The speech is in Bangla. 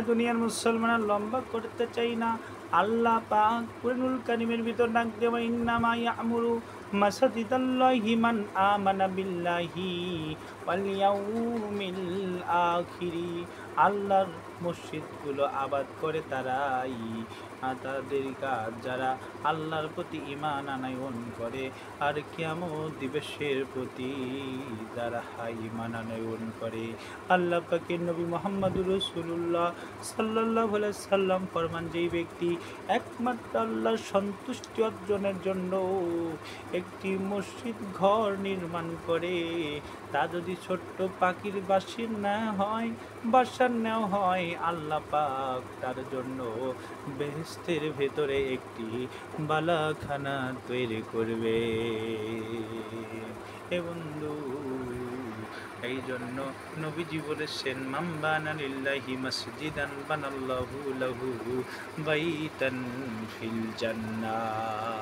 দুনিয়ার মুসলমান লম্বা করতে চাই না। আল্লাহ পাক কুরআনুল কারীমের ভিতর ডাক দেওয়া ইন্নামা ইয়ামুরু মাসাজিদাল্লাহি মান আমানা বিল্লাহি ওয়াল ইয়াউমিল আখিরি। আল্লাহর মসজিদগুলো আবাদ করে তারাই, তাদের কাজ যারা আল্লাহর প্রতি ঈমান আনয়ন করে আর কিয়ামত দিবসের প্রতি যারা ঈমান আনয়ন করে। আল্লাহ পাকের নবী মুহাম্মদুর রাসূলুল্লাহ সাল্লাল্লাহু আলাইহি সাল্লাম ফরমান, যেই ব্যক্তি একমাত্র আল্লাহর সন্তুষ্টি অর্জনের জন্য একটি মসজিদ ঘর নির্মাণ করে, তা যদি ছোট্ট পাখির বাসার নেওয়া হয়, আল্লাহ পাক তার জন্য বেহেশতের ভেতরে একটি বালাখানা তৈরি করবে। হে বন্ধু, এই জন্য নবীজি বলেছেন, মান বানা লিল্লাহি মাসজিদান বানাল্লাহু লাহু বাইতান ফিল জান্নাহ।